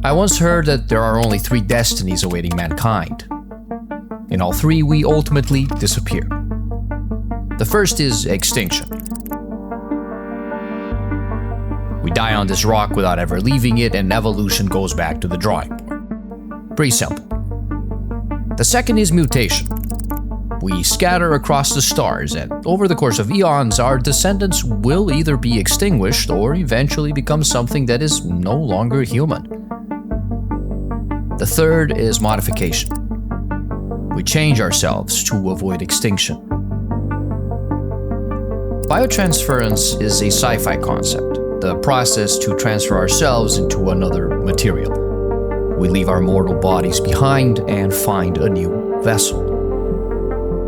I once heard that there are only 3 destinies awaiting mankind. In all 3, we ultimately disappear. The first is extinction. We die on this rock without ever leaving it, and evolution goes back to the drawing board. Pretty simple. The second is mutation. We scatter across the stars, and over the course of eons, our descendants will either be extinguished or eventually become something that is no longer human. The third is modification. We change ourselves to avoid extinction. Biotransference is a sci-fi concept, the process to transfer ourselves into another material. We leave our mortal bodies behind and find a new vessel.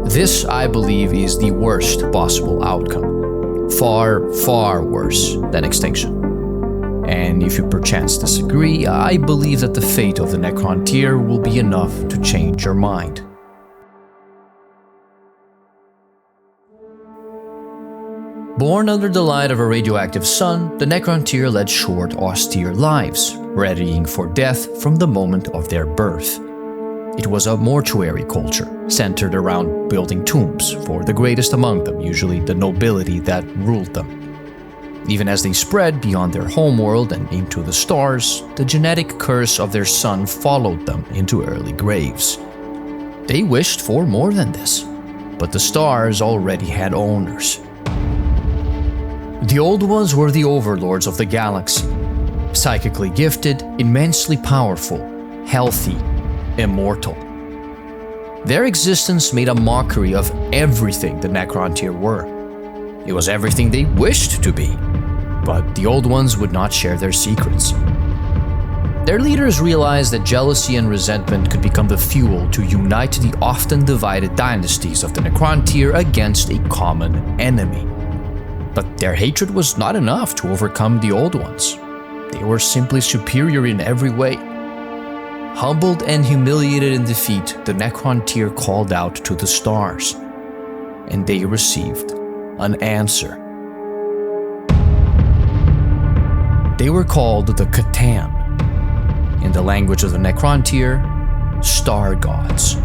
This, I believe, is the worst possible outcome. Far, far worse than extinction. And if you perchance disagree, I believe that the fate of the Necron tier will be enough to change your mind. Born under the light of a radioactive sun, the Necron tier led short, austere lives, readying for death from the moment of their birth. It was a mortuary culture, centered around building tombs for the greatest among them, usually the nobility that ruled them. Even as they spread beyond their homeworld and into the stars, the genetic curse of their son followed them into early graves. They wished for more than this, but the stars already had owners. The Old Ones were the overlords of the galaxy, psychically gifted, immensely powerful, healthy, immortal. Their existence made a mockery of everything the Necron tier were. It was everything they wished to be, but the Old Ones would not share their secrets. Their leaders realized that jealousy and resentment could become the fuel to unite the often divided dynasties of the Necron tier against a common enemy. But their hatred was not enough to overcome the Old Ones. They were simply superior in every way. Humbled and humiliated in defeat, the Necron tier called out to the stars, and they received an answer. They were called the Catan. In the language of the Necron tier, star gods.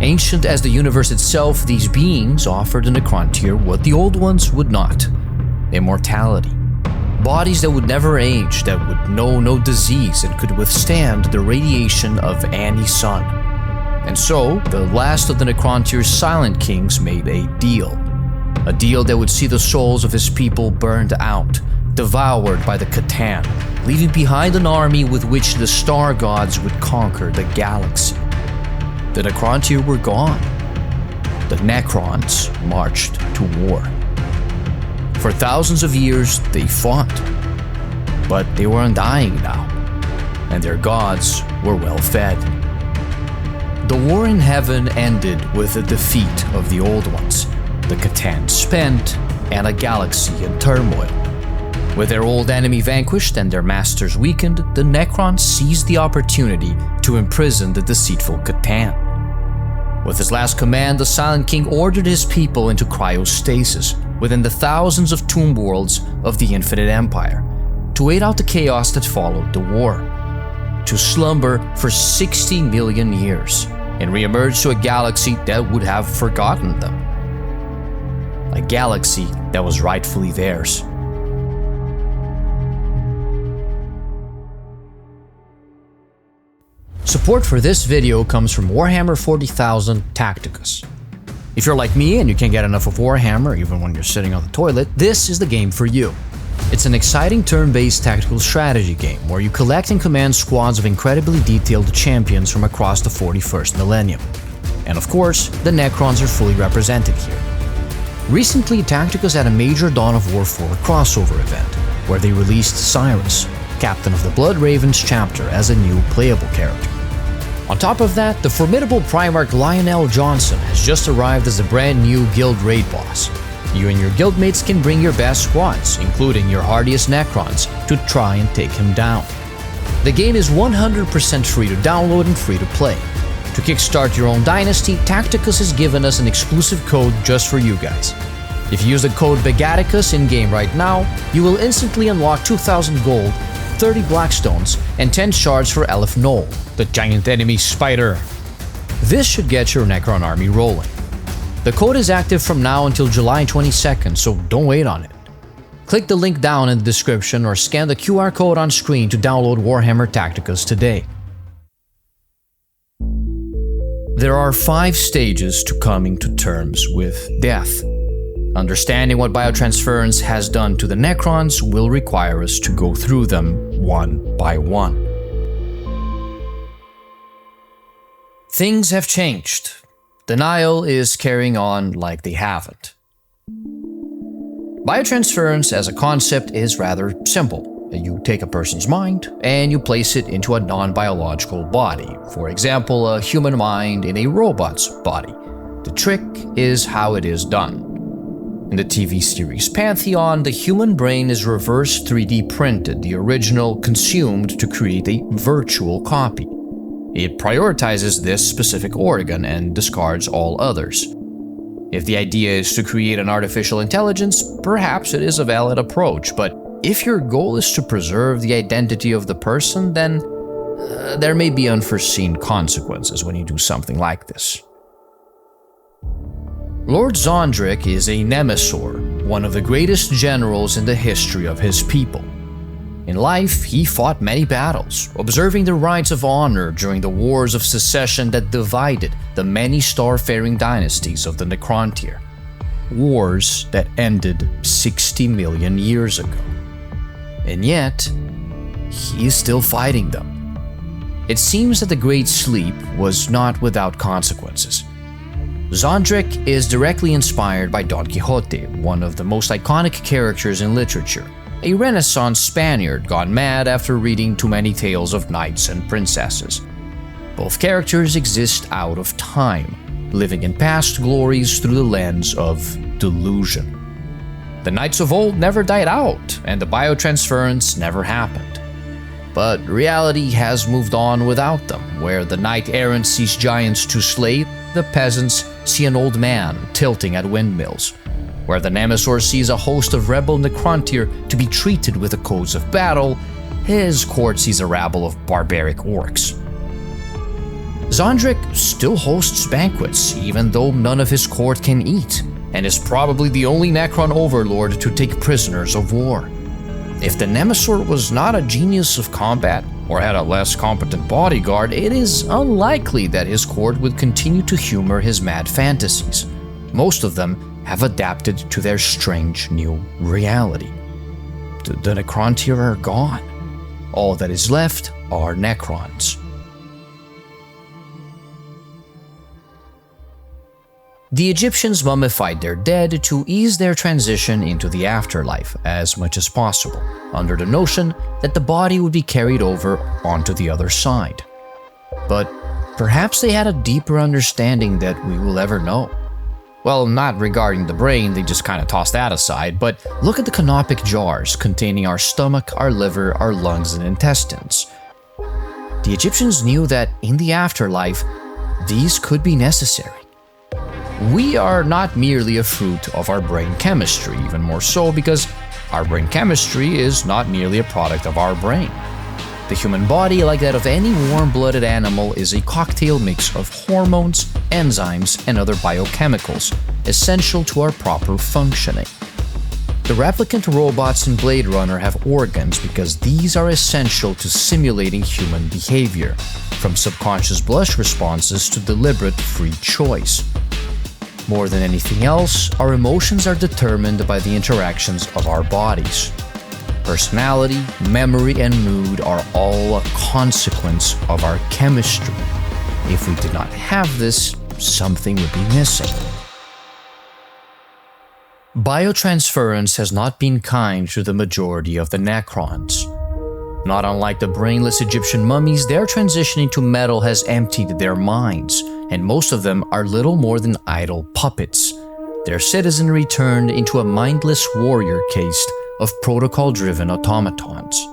Ancient as the universe itself, these beings offered the Necron tier what the Old Ones would not: immortality. Bodies that would never age, that would know no disease, and could withstand the radiation of any sun. And so, the last of the Necron tier's Silent Kings made a deal that would see the souls of his people burned out, devoured by the Catan, leaving behind an army with which the star gods would conquer the galaxy. The Necron tier were gone. The Necrons marched to war. For thousands of years, they fought, but they were undying now, and their gods were well fed. The war in heaven ended with the defeat of the Old Ones, the Catan spent, and a galaxy in turmoil. With their old enemy vanquished and their masters weakened, the Necrons seized the opportunity to imprison the deceitful Catan. With his last command, the Silent King ordered his people into cryostasis within the thousands of tomb worlds of the Infinite Empire, to wait out the chaos that followed the war, to slumber for 60 million years, and re-emerge to a galaxy that would have forgotten them. A galaxy that was rightfully theirs. Support for this video comes from Warhammer 40,000 Tacticus. If you're like me and you can't get enough of Warhammer even when you're sitting on the toilet, this is the game for you. It's an exciting turn-based tactical strategy game where you collect and command squads of incredibly detailed champions from across the 41st millennium. And of course, the Necrons are fully represented here. Recently, Tacticus had a major Dawn of War 4 crossover event, where they released Cyrus, captain of the Blood Ravens chapter, as a new playable character. On top of that, the formidable Primarch Lionel Johnson has just arrived as the brand new guild raid boss. You and your guildmates can bring your best squads, including your hardiest Necrons, to try and take him down. The game is 100% free to download and free to play. To kickstart your own dynasty, Tacticus has given us an exclusive code just for you guys. If you use the code BEGATICUS in-game right now, you will instantly unlock 2,000 gold 30 Blackstones, and 10 shards for Aleph Null, the giant enemy spider. This should get your Necron army rolling. The code is active from now until July 22nd, so don't wait on it. Click the link down in the description or scan the QR code on screen to download Warhammer Tacticus today. There are 5 stages to coming to terms with death. Understanding what biotransference has done to the Necrons will require us to go through them one by one. Things have changed. Denial is carrying on like they haven't. Biotransference as a concept is rather simple. You take a person's mind and you place it into a non-biological body, for example, a human mind in a robot's body. The trick is how it is done. In the TV series Pantheon, the human brain is reverse 3D printed, the original consumed to create a virtual copy. It prioritizes this specific organ and discards all others. If the idea is to create an artificial intelligence, perhaps it is a valid approach, but if your goal is to preserve the identity of the person, then there may be unforeseen consequences when you do something like this. Lord Zondrick is a Nemesaur, one of the greatest generals in the history of his people. In life, he fought many battles, observing the rights of honor during the wars of secession that divided the many star-faring dynasties of the Necrontyr. Wars that ended 60 million years ago. And yet, he is still fighting them. It seems that the Great Sleep was not without consequences. Zondrick is directly inspired by Don Quixote, one of the most iconic characters in literature, a Renaissance Spaniard gone mad after reading too many tales of knights and princesses. Both characters exist out of time, living in past glories through the lens of delusion. The knights of old never died out, and the biotransference never happened. But reality has moved on without them, where the knight-errant sees giants to slay, the peasants see an old man tilting at windmills. Where the Nemesaur sees a host of rebel Necrontyr to be treated with the codes of battle, his court sees a rabble of barbaric orcs. Zondrick still hosts banquets, even though none of his court can eat, and is probably the only Necron overlord to take prisoners of war. If the Nemesaur was not a genius of combat, or had a less competent bodyguard, it is unlikely that his court would continue to humor his mad fantasies. Most of them have adapted to their strange new reality. The Necrontyr are gone. All that is left are Necrons. The Egyptians mummified their dead to ease their transition into the afterlife as much as possible, under the notion that the body would be carried over onto the other side. But perhaps they had a deeper understanding that we will ever know. Well, not regarding the brain, they just kind of tossed that aside, but look at the canopic jars containing our stomach, our liver, our lungs, and intestines. The Egyptians knew that in the afterlife, these could be necessary. We are not merely a fruit of our brain chemistry, even more so because our brain chemistry is not merely a product of our brain. The human body, like that of any warm-blooded animal, is a cocktail mix of hormones, enzymes, and other biochemicals, essential to our proper functioning. The replicant robots in Blade Runner have organs because these are essential to simulating human behavior, from subconscious blush responses to deliberate free choice. More than anything else, our emotions are determined by the interactions of our bodies. Personality, memory, and mood are all a consequence of our chemistry. If we did not have this, something would be missing. Biotransference has not been kind to the majority of the Necrons. Not unlike the brainless Egyptian mummies, their transitioning to metal has emptied their minds, and most of them are little more than idle puppets. Their citizenry turned into a mindless warrior caste of protocol-driven automatons.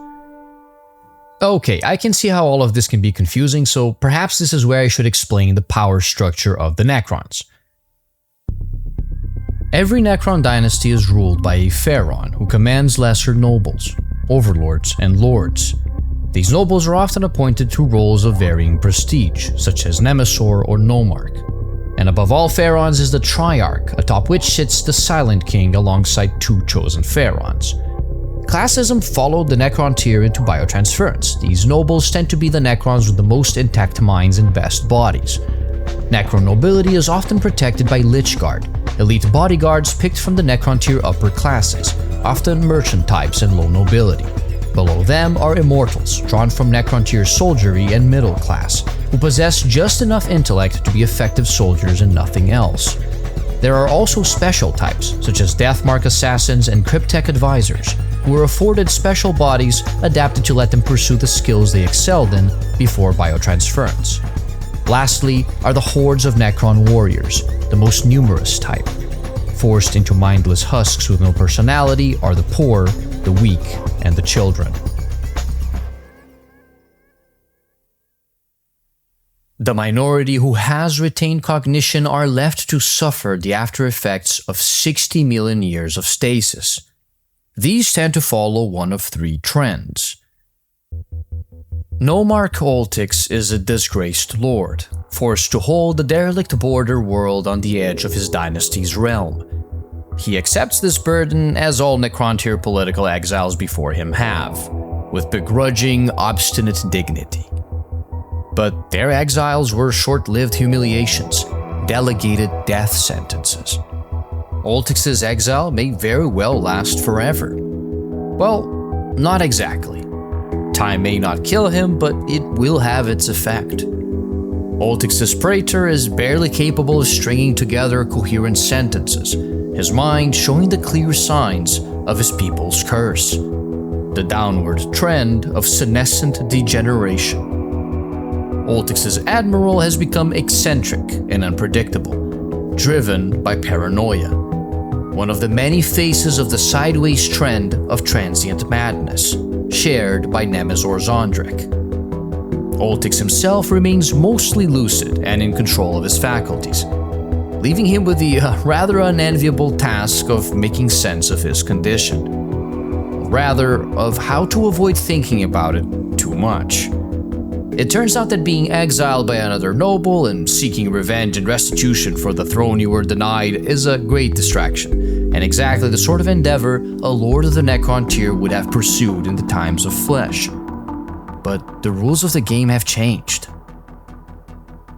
Okay, I can see how all of this can be confusing, so perhaps this is where I should explain the power structure of the Necrons. Every Necron dynasty is ruled by a pharaoh who commands lesser nobles, overlords, and lords. These nobles are often appointed to roles of varying prestige, such as Nemesor or Nomarch. And above all pharaons is the Triarch, atop which sits the Silent King alongside two chosen pharaons. Classism followed the Necron tier into biotransference. These nobles tend to be the Necrons with the most intact minds and best bodies. Necron nobility is often protected by Lich Guard, elite bodyguards picked from the Necron tier upper classes, often merchant types and low nobility. Below them are Immortals, drawn from Necron tier soldiery and middle class, who possess just enough intellect to be effective soldiers and nothing else. There are also special types, such as Deathmark Assassins and Cryptech Advisors, who are afforded special bodies adapted to let them pursue the skills they excelled in before biotransference. Lastly are the hordes of Necron warriors, the most numerous type. Forced into mindless husks with no personality are the poor, the weak, and the children. The minority who has retained cognition are left to suffer the after effects of 60 million years of stasis. These tend to follow one of three trends. Nomarch Oltix is a disgraced lord, forced to hold the derelict border world on the edge of his dynasty's realm. He accepts this burden, as all Necron-tier political exiles before him have, with begrudging, obstinate dignity. But their exiles were short-lived humiliations, delegated death sentences. Oltix's exile may very well last forever. Well, not exactly. Time may not kill him, but it will have its effect. Oltix's praetor is barely capable of stringing together coherent sentences, his mind showing the clear signs of his people's curse, the downward trend of senescent degeneration. Oltix's admiral has become eccentric and unpredictable, driven by paranoia, one of the many faces of the sideways trend of transient madness, shared by Nemesor Zondrek. Oltix himself remains mostly lucid and in control of his faculties, leaving him with the rather unenviable task of making sense of his condition, rather of how to avoid thinking about it too much. It turns out that being exiled by another noble and seeking revenge and restitution for the throne you were denied is a great distraction, and exactly the sort of endeavor a lord of the Necron tier would have pursued in the times of flesh. But the rules of the game have changed.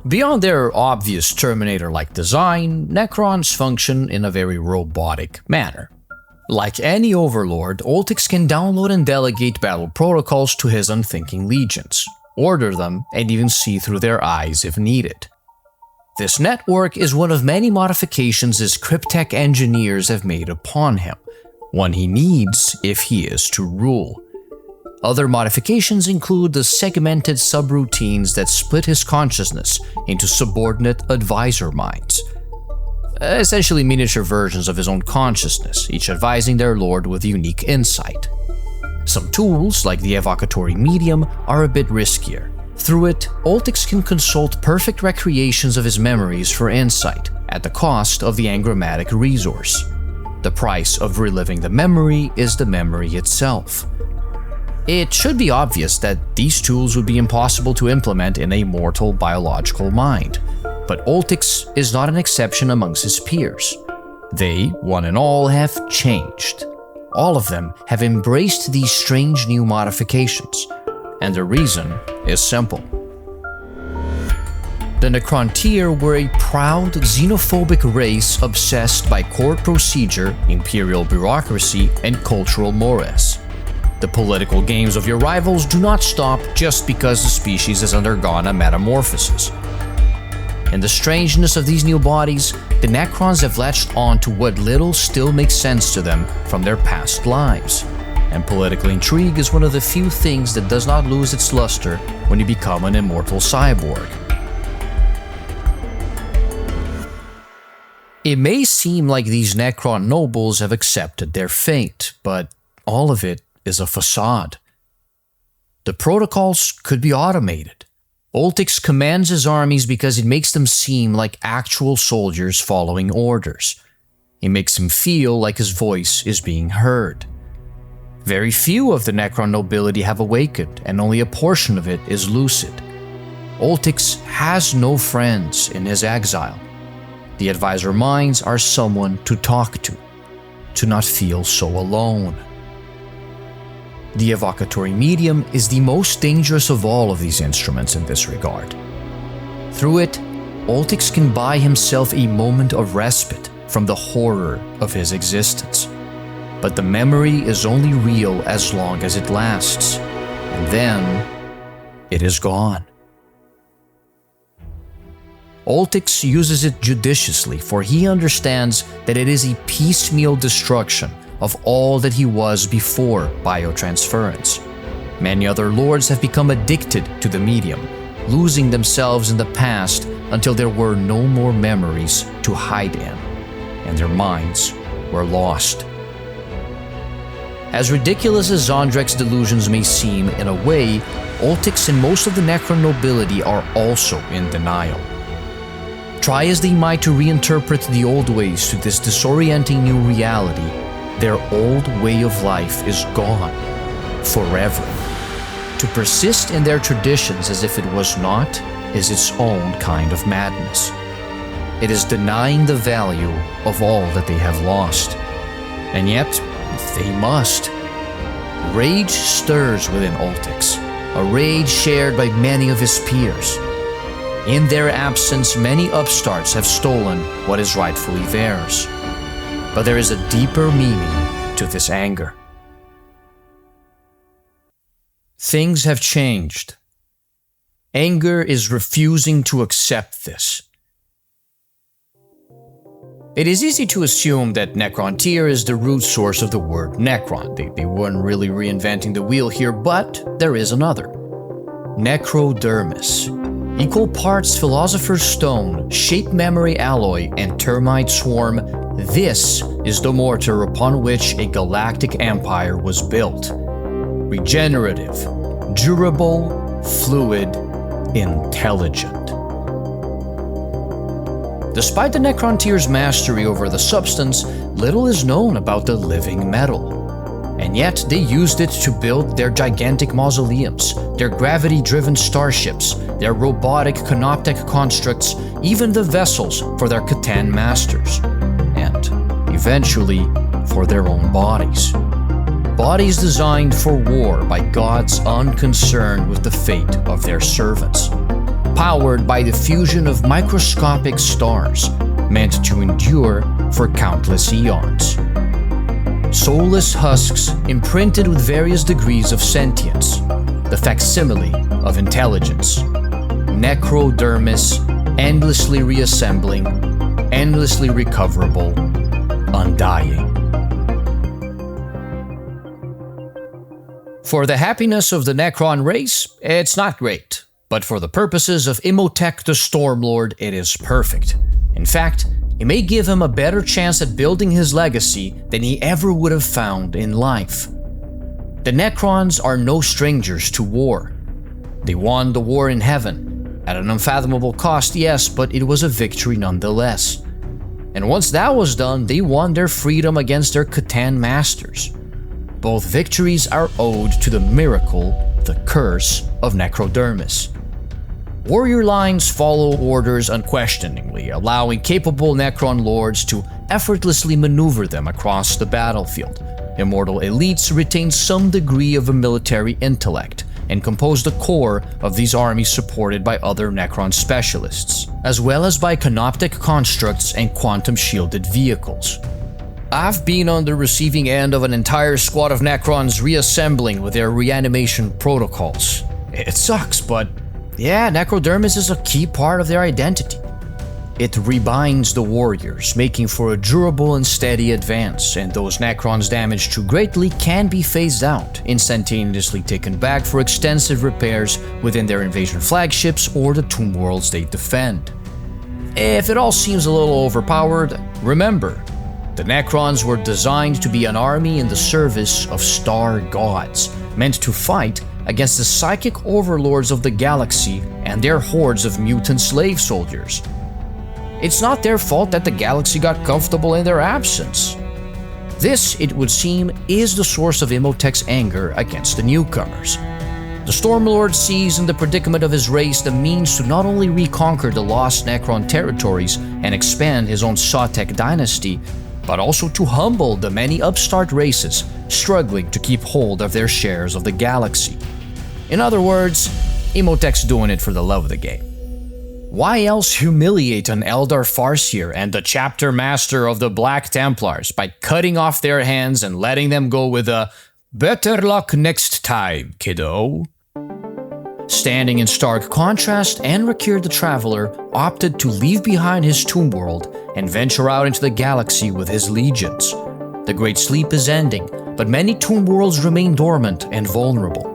Beyond their obvious Terminator-like design, Necrons function in a very robotic manner. Like any overlord, Oltix can download and delegate battle protocols to his unthinking legions, order them, and even see through their eyes if needed. This network is one of many modifications his Cryptech engineers have made upon him, one he needs if he is to rule. Other modifications include the segmented subroutines that split his consciousness into subordinate advisor minds, essentially miniature versions of his own consciousness, each advising their lord with unique insight. Some tools, like the evocatory medium, are a bit riskier. Through it, Oltix can consult perfect recreations of his memories for insight, at the cost of the engrammatic resource. The price of reliving the memory is the memory itself. It should be obvious that these tools would be impossible to implement in a mortal biological mind, but Oltix is not an exception amongst his peers. They, one and all, have changed. All of them have embraced these strange new modifications, and the reason is simple. The Necron were a proud, xenophobic race obsessed by court procedure, imperial bureaucracy, and cultural mores. The political games of your rivals do not stop just because the species has undergone a metamorphosis. In the strangeness of these new bodies, the Necrons have latched on to what little still makes sense to them from their past lives, and political intrigue is one of the few things that does not lose its luster when you become an immortal cyborg. It may seem like these Necron nobles have accepted their fate, but all of it is a facade. The protocols could be automated. Oltix commands his armies because it makes them seem like actual soldiers following orders. It makes him feel like his voice is being heard. Very few of the Necron nobility have awakened, and only a portion of it is lucid. Oltix has no friends in his exile. The advisor minds are someone to talk to not feel so alone. The evocatory medium is the most dangerous of all of these instruments in this regard. Through it, Oltix can buy himself a moment of respite from the horror of his existence. But the memory is only real as long as it lasts, and then it is gone. Oltix uses it judiciously, for he understands that it is a piecemeal destruction of all that he was before biotransference. Many other lords have become addicted to the medium, losing themselves in the past until there were no more memories to hide in, and their minds were lost. As ridiculous as Zondrek's delusions may seem in a way, Oltix and most of the Necron nobility are also in denial. Try as they might to reinterpret the old ways to this disorienting new reality, their old way of life is gone, forever. To persist in their traditions as if it was not is its own kind of madness. It is denying the value of all that they have lost. And yet, they must. Rage stirs within Oltix, a rage shared by many of his peers. In their absence, many upstarts have stolen what is rightfully theirs. But there is a deeper meaning to this anger. Things have changed. Anger is refusing to accept this. It is easy to assume that Necrontyr is the root source of the word Necron. They weren't really reinventing the wheel here, but there is another. Necrodermis. Equal parts Philosopher's Stone, Shape Memory Alloy, and Termite Swarm, this is the mortar upon which a galactic empire was built. Regenerative, durable, fluid, intelligent. Despite the Necrontyr's mastery over the substance, little is known about the living metal. And yet they used it to build their gigantic mausoleums, their gravity-driven starships, their robotic canoptek constructs, even the vessels for their Catan masters, and eventually for their own bodies. Bodies designed for war by gods unconcerned with the fate of their servants. Powered by the fusion of microscopic stars, meant to endure for countless eons. Soulless husks imprinted with various degrees of sentience, the facsimile of intelligence. Necrodermis, endlessly reassembling, endlessly recoverable, undying. For the happiness of the Necron race, it's not great, but for the purposes of Imhotep the Stormlord, it is perfect. In fact, it may give him a better chance at building his legacy than he ever would have found in life. The Necrons are no strangers to war. They won the war in heaven, at an unfathomable cost, yes, but it was a victory nonetheless. And once that was done, they won their freedom against their Catan masters. Both victories are owed to the miracle, the curse of Necrodermis. Warrior lines follow orders unquestioningly, allowing capable Necron lords to effortlessly maneuver them across the battlefield. Immortal elites retain some degree of a military intellect and compose the core of these armies supported by other Necron specialists, as well as by canoptek constructs and quantum-shielded vehicles. I've been on the receiving end of an entire squad of Necrons reassembling with their reanimation protocols. It sucks, but yeah, Necrodermis is a key part of their identity. It rebinds the warriors, making for a durable and steady advance, and those Necrons damaged too greatly can be phased out, instantaneously taken back for extensive repairs within their invasion flagships or the tomb worlds they defend. If it all seems a little overpowered, remember, the Necrons were designed to be an army in the service of star gods, meant to fight against the psychic overlords of the galaxy and their hordes of mutant slave soldiers. It's not their fault that the galaxy got comfortable in their absence. This, it would seem, is the source of Imhotep's anger against the newcomers. The Stormlord sees in the predicament of his race the means to not only reconquer the lost Necron territories and expand his own Sotek dynasty, but also to humble the many upstart races struggling to keep hold of their shares of the galaxy. In other words, Imhotep's doing it for the love of the game. Why else humiliate an Eldar Farseer and the chapter master of the Black Templars by cutting off their hands and letting them go with a "better luck next time, kiddo"? Standing in stark contrast, Enrakir the Traveler opted to leave behind his tomb world and venture out into the galaxy with his legions. The Great Sleep is ending, but many tomb worlds remain dormant and vulnerable.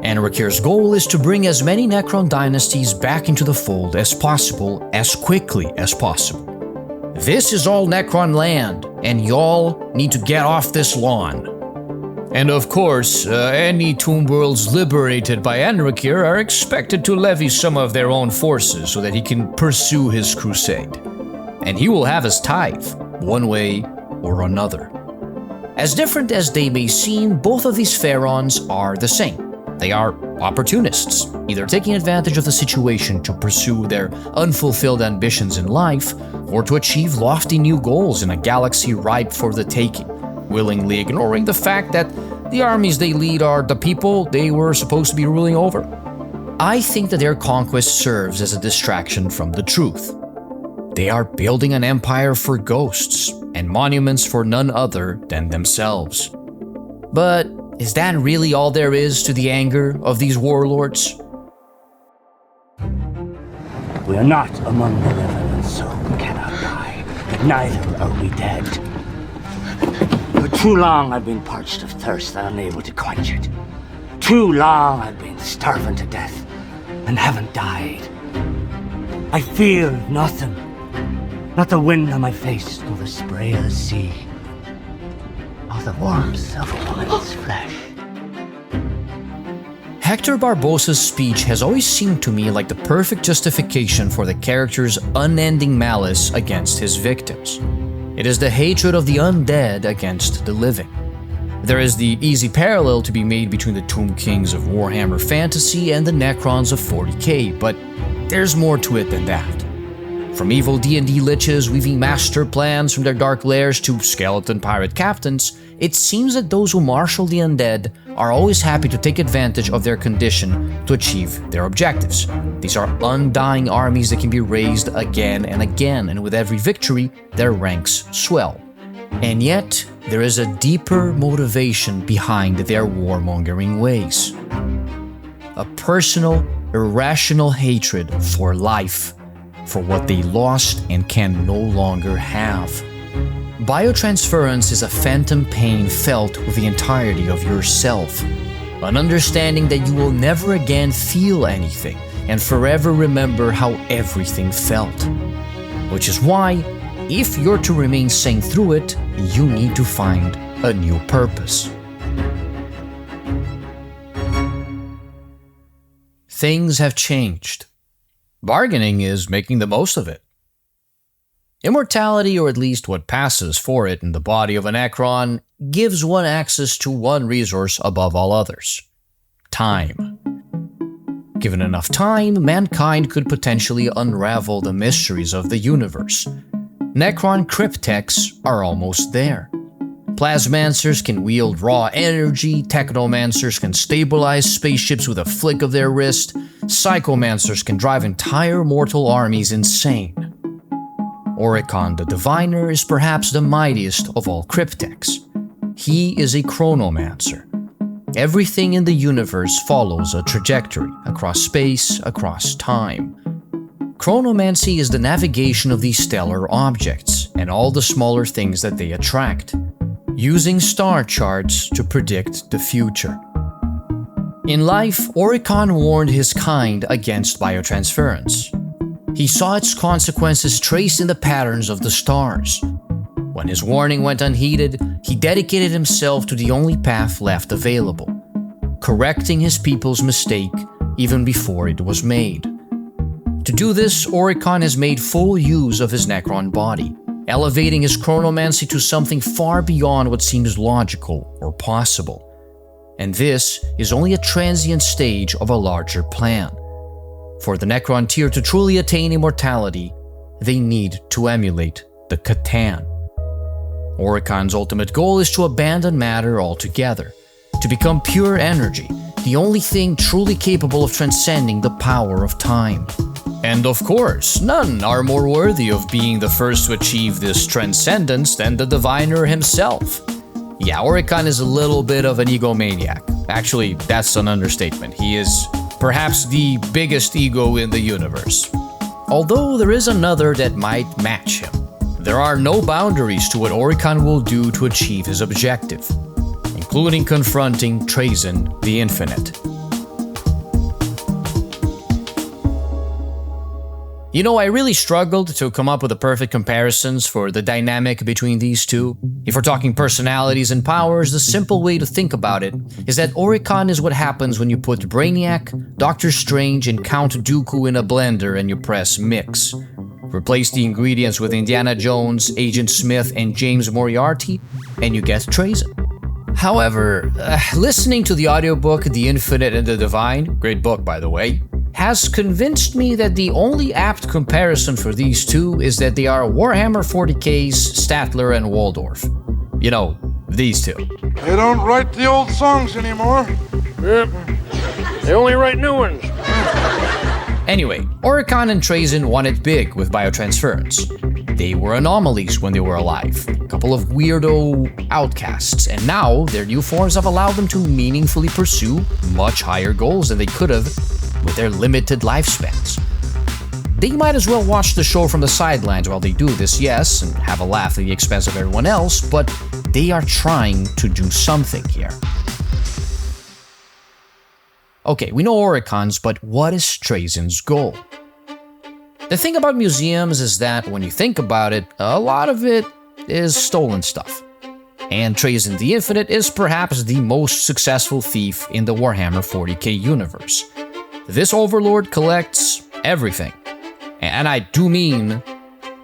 Enrakir's goal is to bring as many Necron dynasties back into the fold as possible, as quickly as possible. This is all Necron land, and y'all need to get off this lawn. And of course, any tomb worlds liberated by Enrakir are expected to levy some of their own forces so that he can pursue his crusade. And he will have his tithe, one way or another. As different as they may seem, both of these pharaohs are the same. They are opportunists, either taking advantage of the situation to pursue their unfulfilled ambitions in life, or to achieve lofty new goals in a galaxy ripe for the taking, willingly ignoring the fact that the armies they lead are the people they were supposed to be ruling over. I think that their conquest serves as a distraction from the truth. They are building an empire for ghosts and monuments for none other than themselves. But is that really all there is to the anger of these warlords? We are not among the living, and so cannot die, but neither are we dead. For too long I've been parched of thirst and unable to quench it. Too long I've been starving to death and haven't died. I feel nothing, not the wind on my face, nor the spray of the sea, nor the warmth of a woman's flesh. Hector Barbossa's speech has always seemed to me like the perfect justification for the character's unending malice against his victims. It is the hatred of the undead against the living. There is the easy parallel to be made between the Tomb Kings of Warhammer Fantasy and the Necrons of 40k, but there's more to it than that. From evil D&D liches weaving master plans from their dark lairs to skeleton pirate captains, it seems that those who marshal the undead are always happy to take advantage of their condition to achieve their objectives. These are undying armies that can be raised again and again, and with every victory, their ranks swell. And yet, there is a deeper motivation behind their warmongering ways. A personal, irrational hatred for life, for what they lost and can no longer have. Biotransference is a phantom pain felt with the entirety of yourself, an understanding that you will never again feel anything and forever remember how everything felt. Which is why, if you're to remain sane through it, you need to find a new purpose. Things have changed. Bargaining is making the most of it. Immortality, or at least what passes for it in the body of a Necron, gives one access to one resource above all others: time. Given enough time, mankind could potentially unravel the mysteries of the universe. Necron cryptechs are almost there. Plasmancers can wield raw energy, technomancers can stabilize spaceships with a flick of their wrist, psychomancers can drive entire mortal armies insane. Oricon the Diviner is perhaps the mightiest of all cryptechs. He is a chronomancer. Everything in the universe follows a trajectory, across space, across time. Chronomancy is the navigation of these stellar objects, and all the smaller things that they attract, using star charts to predict the future. In life, Oricon warned his kind against biotransference. He saw its consequences traced in the patterns of the stars. When his warning went unheeded, he dedicated himself to the only path left available, correcting his people's mistake even before it was made. To do this, Oricon has made full use of his Necron body, elevating his chronomancy to something far beyond what seems logical or possible. And this is only a transient stage of a larger plan. For the Necron tier to truly attain immortality, they need to emulate the Catan. Oricon's ultimate goal is to abandon matter altogether, to become pure energy, the only thing truly capable of transcending the power of time. And of course, none are more worthy of being the first to achieve this transcendence than the Diviner himself. Yeah, Oricon is a little bit of an egomaniac. Actually, that's an understatement. He is perhaps the biggest ego in the universe. Although there is another that might match him. There are no boundaries to what Oricon will do to achieve his objective, including confronting Trazyn the Infinite. You know, I really struggled to come up with the perfect comparisons for the dynamic between these two. If we're talking personalities and powers, the simple way to think about it is that Oricon is what happens when you put Brainiac, Doctor Strange, and Count Dooku in a blender and you press mix. Replace the ingredients with Indiana Jones, Agent Smith, and James Moriarty, and you get Trazyn. However, listening to the audiobook The Infinite and the Divine, great book by the way, has convinced me that the only apt comparison for these two is that they are Warhammer 40k's Statler and Waldorf. You know, these two. They don't write the old songs anymore. Yep. They only write new ones. Anyway, Oricon and Trazyn won it big with biotransference. They were anomalies when they were alive, a couple of weirdo outcasts, and now their new forms have allowed them to meaningfully pursue much higher goals than they could have with their limited lifespans. They might as well watch the show from the sidelines while they do this, yes, and have a laugh at the expense of everyone else, but they are trying to do something here. Okay, we know Oricon's, but what is Trazyn's goal? The thing about museums is that when you think about it, a lot of it is stolen stuff. And Trazyn the Infinite is perhaps the most successful thief in the Warhammer 40k universe. This overlord collects everything. And I do mean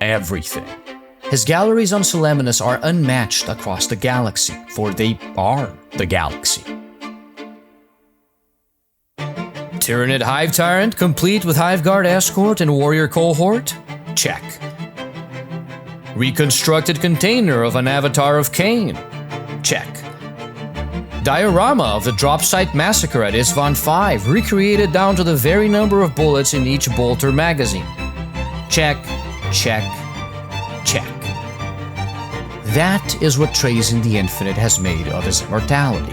everything. His galleries on Solemnus are unmatched across the galaxy, for they are the galaxy. Tyranid Hive Tyrant, complete with Hive Guard escort and warrior cohort? Check. Reconstructed container of an Avatar of Cain? Check. Diorama of the drop site massacre at Isvan 5, recreated down to the very number of bullets in each bolter magazine? Check, check, check. That is what Trazyn the Infinite has made of his immortality.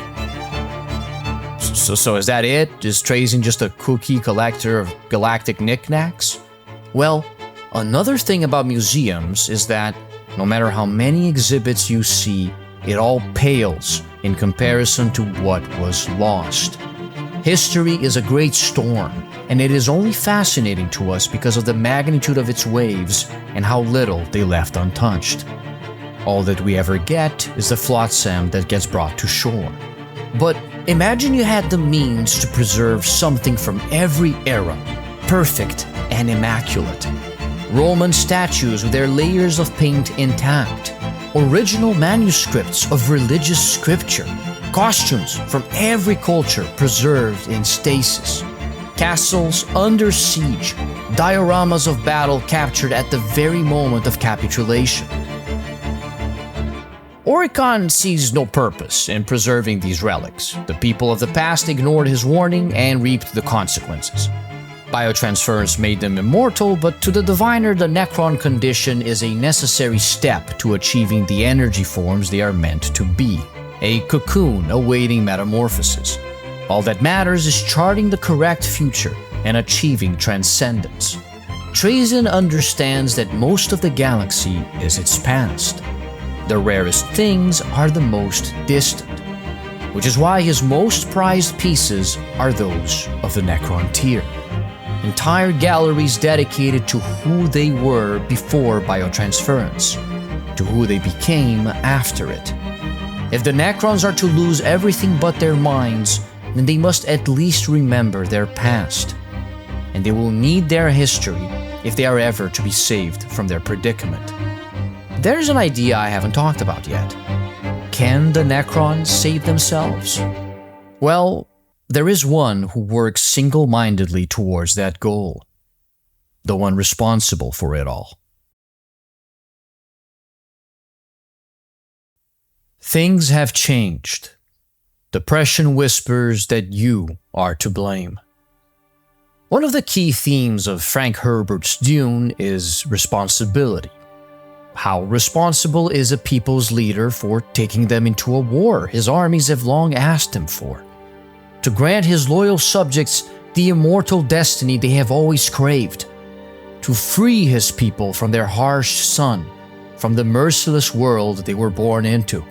So is that it? Is Trazyn just a cookie collector of galactic knickknacks? Well, another thing about museums is that no matter how many exhibits you see, it all pales in comparison to what was lost. History is a great storm, and it is only fascinating to us because of the magnitude of its waves and how little they left untouched. All that we ever get is the flotsam that gets brought to shore. But imagine you had the means to preserve something from every era, perfect and immaculate. Roman statues with their layers of paint intact, original manuscripts of religious scripture, costumes from every culture preserved in stasis, castles under siege, dioramas of battle captured at the very moment of capitulation. Oricon sees no purpose in preserving these relics. The people of the past ignored his warning and reaped the consequences. Biotransference made them immortal, but to the Diviner, the Necron condition is a necessary step to achieving the energy forms they are meant to be, a cocoon awaiting metamorphosis. All that matters is charting the correct future and achieving transcendence. Trazyn understands that most of the galaxy is its past. The rarest things are the most distant, which is why his most prized pieces are those of the Necron tier. Entire galleries dedicated to who they were before biotransference, to who they became after it. If the Necrons are to lose everything but their minds, then they must at least remember their past. And they will need their history if they are ever to be saved from their predicament. There's an idea I haven't talked about yet. Can the Necrons save themselves? Well, there is one who works single-mindedly towards that goal. The one responsible for it all. Things have changed. Depression whispers that you are to blame. One of the key themes of Frank Herbert's Dune is responsibility. How responsible is a people's leader for taking them into a war his armies have long asked him for? To grant his loyal subjects the immortal destiny they have always craved. To free his people from their harsh sun, from the merciless world they were born into.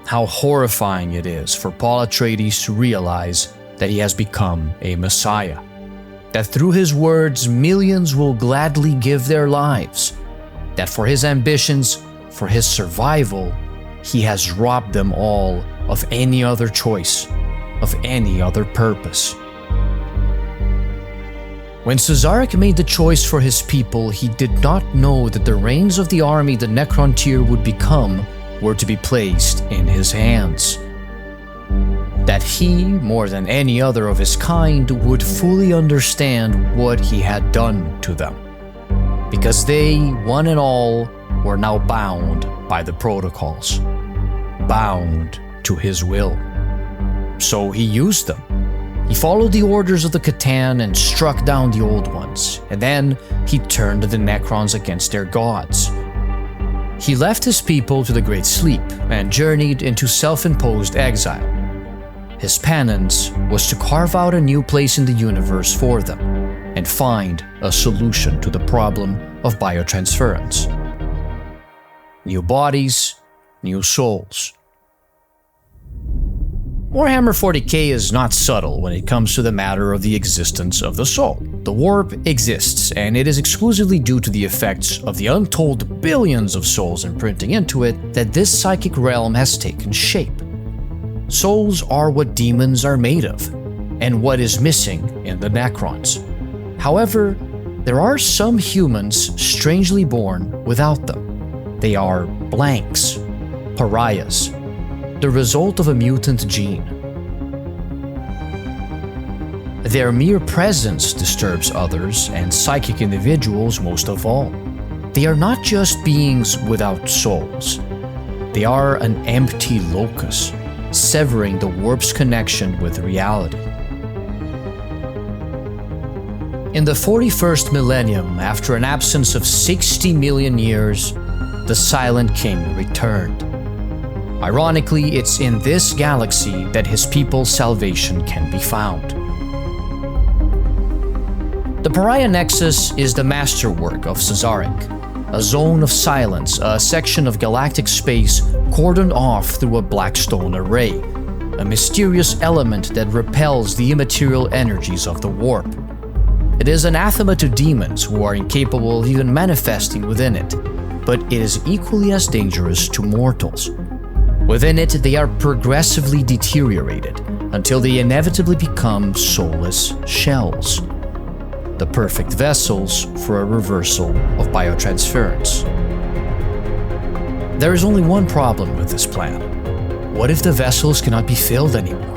How horrifying it is for Paul Atreides to realize that he has become a messiah. That through his words, millions will gladly give their lives. That for his ambitions, for his survival, he has robbed them all of any other choice, of any other purpose. When Cesaric made the choice for his people, he did not know that the reins of the army the Necrontyr would become were to be placed in his hands. That he, more than any other of his kind, would fully understand what he had done to them. Because they, one and all, were now bound by the protocols. Bound to his will. So he used them. He followed the orders of the Catan and struck down the old ones, and then he turned the Necrons against their gods. He left his people to the Great Sleep and journeyed into self-imposed exile. His penance was to carve out a new place in the universe for them and find a solution to the problem of biotransference. New bodies, new souls. Warhammer 40k is not subtle when it comes to the matter of the existence of the soul. The warp exists, and it is exclusively due to the effects of the untold billions of souls imprinting into it that this psychic realm has taken shape. Souls are what demons are made of, and what is missing in the Necrons. However, there are some humans strangely born without them. They are blanks, pariahs, the result of a mutant gene. Their mere presence disturbs others and psychic individuals most of all. They are not just beings without souls. They are an empty locus, severing the warp's connection with reality. In the 41st millennium, after an absence of 60 million years, the Silent King returned. Ironically, it's in this galaxy that his people's salvation can be found. The Pariah Nexus is the masterwork of Cesaric, a zone of silence, a section of galactic space cordoned off through a blackstone array, a mysterious element that repels the immaterial energies of the warp. It is anathema to demons who are incapable of even manifesting within it, but it is equally as dangerous to mortals. Within it, they are progressively deteriorated until they inevitably become soulless shells. The perfect vessels for a reversal of biotransference. There is only one problem with this plan. What if the vessels cannot be filled anymore?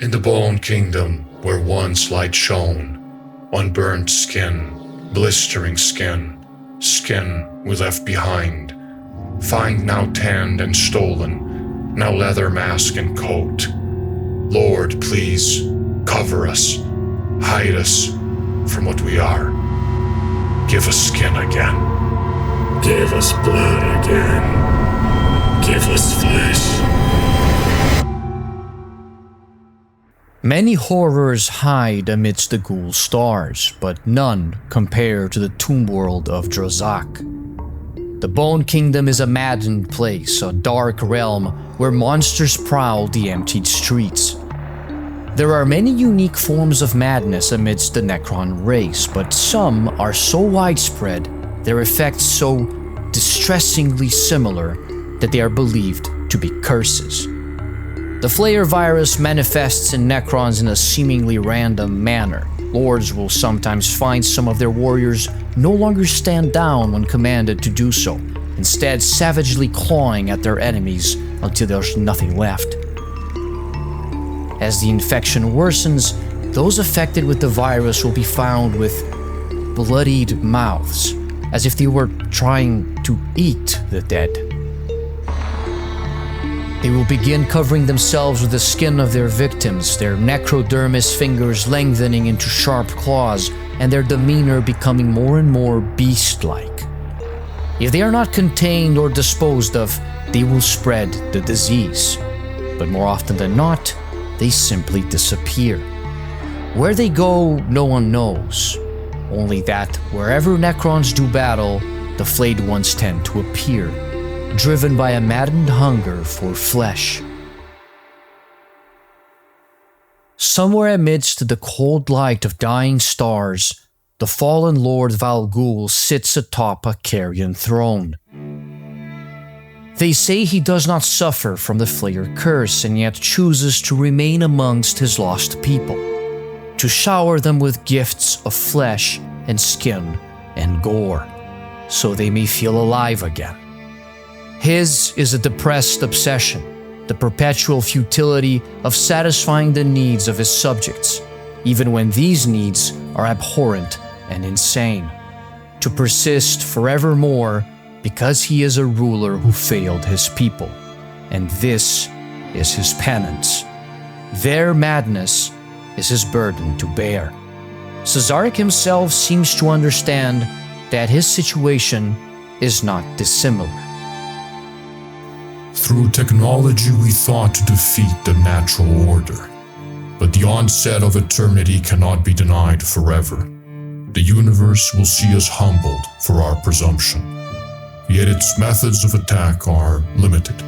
In the Bone Kingdom, where once light shone, unburnt skin, blistering skin, skin we left behind, find now tanned and stolen, now leather mask and coat. Lord, please, cover us, hide us from what we are. Give us skin again. Give us blood again. Give us flesh. Many horrors hide amidst the ghoul stars, but none compare to the tomb world of Drazak. The Bone Kingdom is a maddened place, a dark realm where monsters prowl the emptied streets. There are many unique forms of madness amidst the Necron race, but some are so widespread, their effects so distressingly similar, that they are believed to be curses. The Flayer virus manifests in Necrons in a seemingly random manner, Lords will sometimes find some of their warriors no longer stand down when commanded to do so, instead savagely clawing at their enemies until there's nothing left. As the infection worsens, those affected with the virus will be found with bloodied mouths, as if they were trying to eat the dead. They will begin covering themselves with the skin of their victims, their necrodermis fingers lengthening into sharp claws, and their demeanor becoming more and more beast-like. If they are not contained or disposed of, they will spread the disease. But more often than not, they simply disappear. Where they go, no one knows. Only that wherever Necrons do battle, the flayed ones tend to appear, driven by a maddened hunger for flesh. Somewhere amidst the cold light of dying stars, the fallen Lord Valgul sits atop a carrion throne. They say he does not suffer from the Flayer curse and yet chooses to remain amongst his lost people, to shower them with gifts of flesh and skin and gore, so they may feel alive again. His is a depressed obsession, the perpetual futility of satisfying the needs of his subjects, even when these needs are abhorrent and insane, to persist forevermore because he is a ruler who failed his people, and this is his penance. Their madness is his burden to bear. Cesaric himself seems to understand that his situation is not dissimilar. Through technology, we thought to defeat the natural order. But the onset of eternity cannot be denied forever. The universe will see us humbled for our presumption, yet its methods of attack are limited.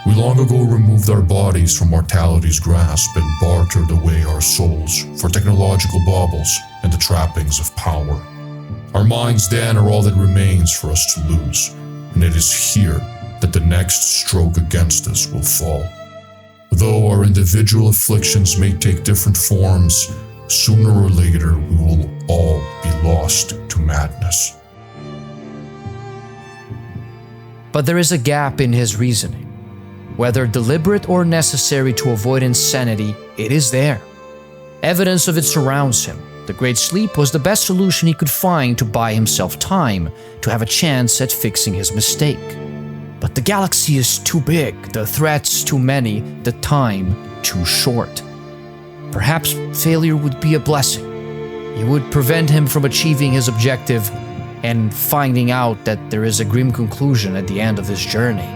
We long ago removed our bodies from mortality's grasp and bartered away our souls for technological baubles and the trappings of power. Our minds then are all that remains for us to lose, and it is here that the next stroke against us will fall. Though our individual afflictions may take different forms, sooner or later we will all be lost to madness. But there is a gap in his reasoning. Whether deliberate or necessary to avoid insanity, it is there. Evidence of it surrounds him. The Great Sleep was the best solution he could find to buy himself time, to have a chance at fixing his mistake. But the galaxy is too big, the threats too many, the time too short. Perhaps failure would be a blessing. It would prevent him from achieving his objective and finding out that there is a grim conclusion at the end of this journey.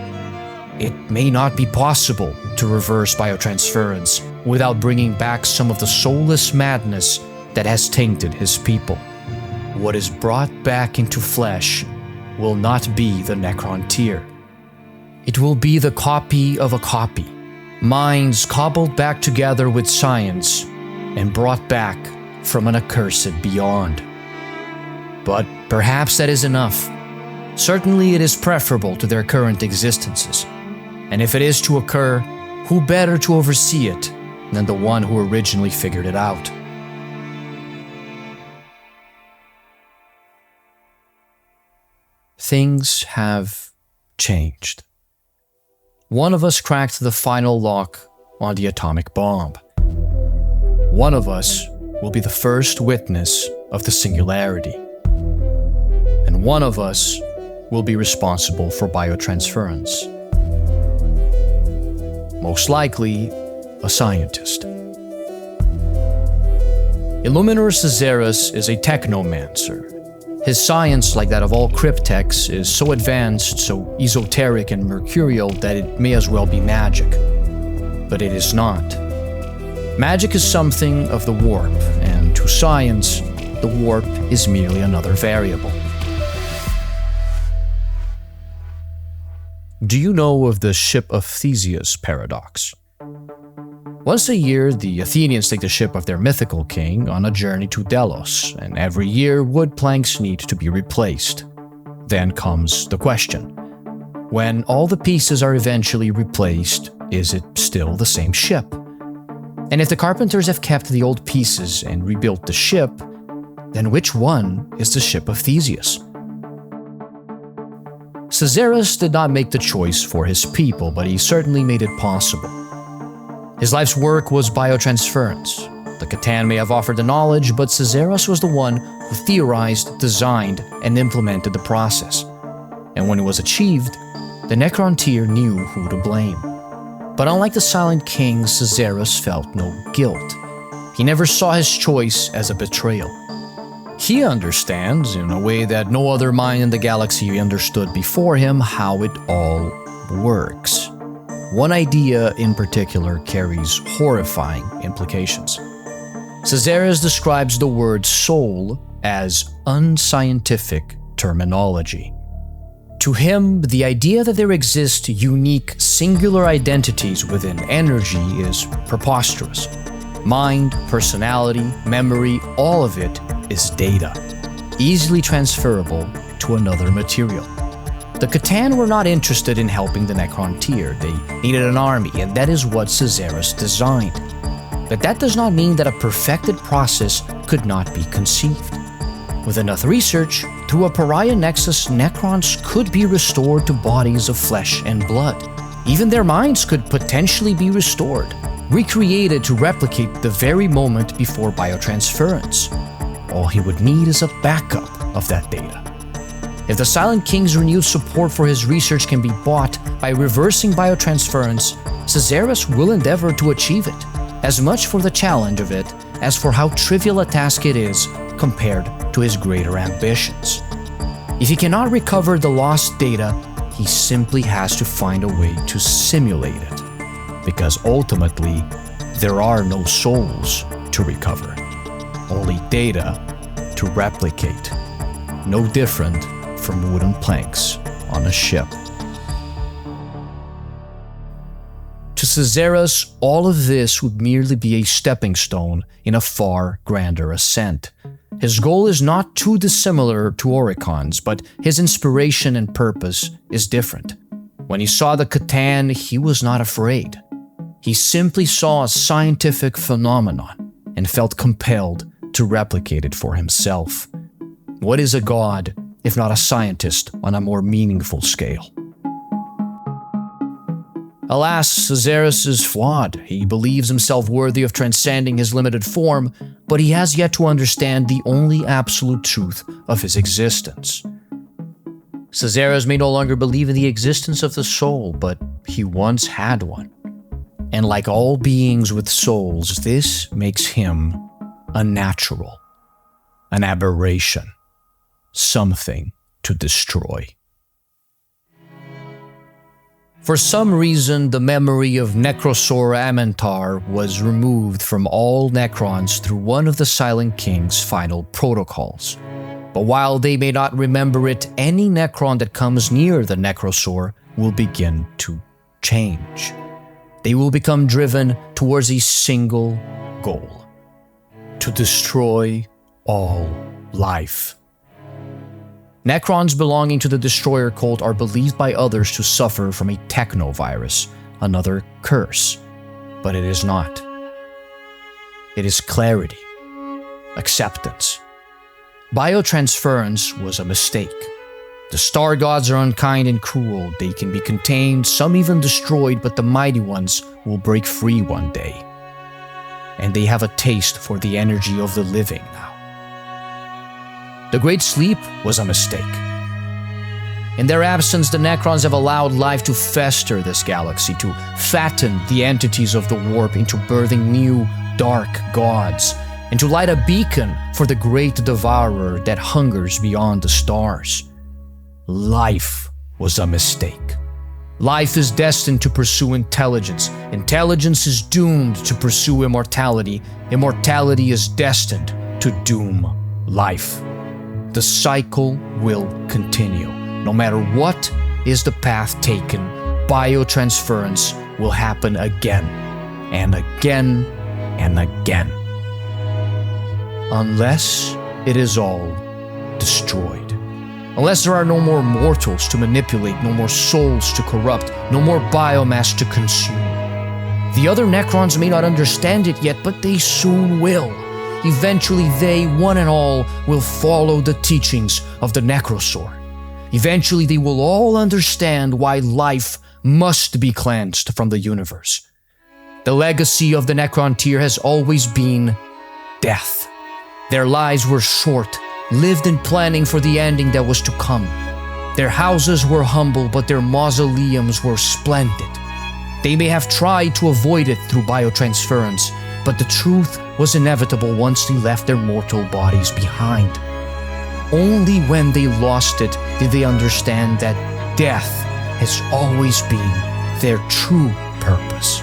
It may not be possible to reverse biotransference without bringing back some of the soulless madness that has tainted his people. What is brought back into flesh will not be the Necron tier. It will be the copy of a copy, minds cobbled back together with science and brought back from an accursed beyond. But perhaps that is enough. Certainly it is preferable to their current existences. And if it is to occur, who better to oversee it than the one who originally figured it out? Things have changed. One of us cracked the final lock on the atomic bomb. One of us will be the first witness of the singularity. And one of us will be responsible for biotransference. Most likely, a scientist. Illuminor Caesarus is a technomancer. His science, like that of all cryptechs, is so advanced, so esoteric and mercurial that it may as well be magic. But it is not. Magic is something of the warp, and to science, the warp is merely another variable. Do you know of the ship of Theseus paradox? Once a year, the Athenians take the ship of their mythical king on a journey to Delos, and every year wood planks need to be replaced. Then comes the question. When all the pieces are eventually replaced, is it still the same ship? And if the carpenters have kept the old pieces and rebuilt the ship, then which one is the ship of Theseus? Caesarus did not make the choice for his people, but he certainly made it possible. His life's work was biotransference. The Catan may have offered the knowledge, but Caesarus was the one who theorized, designed, and implemented the process. And when it was achieved, the Necrontyr knew who to blame. But unlike the Silent King, Caesarus felt no guilt. He never saw his choice as a betrayal. He understands, in a way that no other mind in the galaxy understood before him, how it all works. One idea in particular carries horrifying implications. Caesarus describes the word soul as unscientific terminology. To him, the idea that there exist unique, singular identities within energy is preposterous. Mind, personality, memory, all of it is data, easily transferable to another material. The Catan were not interested in helping the Necrontyr. They needed an army, and that is what Caesarus designed. But that does not mean that a perfected process could not be conceived. With enough research, through a pariah nexus, Necrons could be restored to bodies of flesh and blood. Even their minds could potentially be restored, recreated to replicate the very moment before biotransference. All he would need is a backup of that data. If the Silent King's renewed support for his research can be bought by reversing biotransference, Caesarus will endeavor to achieve it, as much for the challenge of it as for how trivial a task it is compared to his greater ambitions. If he cannot recover the lost data, he simply has to find a way to simulate it, because ultimately, there are no souls to recover, only data to replicate, no different from wooden planks on a ship. To Caesarus, all of this would merely be a stepping stone in a far grander ascent. His goal is not too dissimilar to Oricon's, but his inspiration and purpose is different. When he saw the Catan, he was not afraid. He simply saw a scientific phenomenon and felt compelled to replicate it for himself. What is a god if not a scientist on a more meaningful scale? Alas, Caesarus is flawed. He believes himself worthy of transcending his limited form, but he has yet to understand the only absolute truth of his existence. Caesarus may no longer believe in the existence of the soul, but he once had one. And like all beings with souls, this makes him unnatural, an aberration, something to destroy. For some reason, the memory of Necrosaur Amentar was removed from all Necrons through one of the Silent King's final protocols. But while they may not remember it, any Necron that comes near the Necrosaur will begin to change. They will become driven towards a single goal: to destroy all life. Necrons belonging to the Destroyer cult are believed by others to suffer from a technovirus, another curse. But it is not. It is clarity, acceptance. Biotransference was a mistake. The star gods are unkind and cruel. They can be contained, some even destroyed, but the mighty ones will break free one day. And they have a taste for the energy of the living now. The Great Sleep was a mistake. In their absence, the Necrons have allowed life to fester this galaxy, to fatten the entities of the warp into birthing new, dark gods, and to light a beacon for the great devourer that hungers beyond the stars. Life was a mistake. Life is destined to pursue intelligence. Intelligence is doomed to pursue immortality. Immortality is destined to doom life. The cycle will continue. No matter what is the path taken, biotransference will happen again and again and again. Unless it is all destroyed. Unless there are no more mortals to manipulate, no more souls to corrupt, no more biomass to consume. The other Necrons may not understand it yet, but they soon will. Eventually they, one and all, will follow the teachings of the Necrosaur. Eventually they will all understand why life must be cleansed from the universe. The legacy of the Necron tier has always been death. Their lives were short, lived in planning for the ending that was to come. Their houses were humble, but their mausoleums were splendid. They may have tried to avoid it through biotransference, but the truth was inevitable once they left their mortal bodies behind. Only when they lost it did they understand that death has always been their true purpose.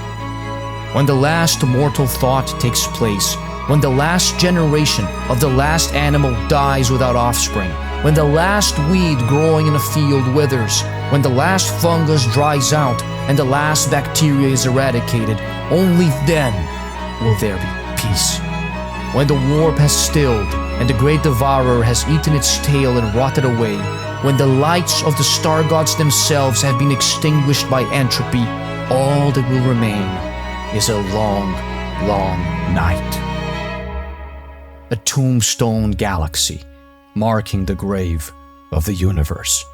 When the last mortal thought takes place, when the last generation of the last animal dies without offspring, when the last weed growing in a field withers, when the last fungus dries out and the last bacteria is eradicated, only then will there be peace. When the warp has stilled and the great devourer has eaten its tail and rotted away, when the lights of the star gods themselves have been extinguished by entropy, all that will remain is a long, long night. A tombstone galaxy marking the grave of the universe.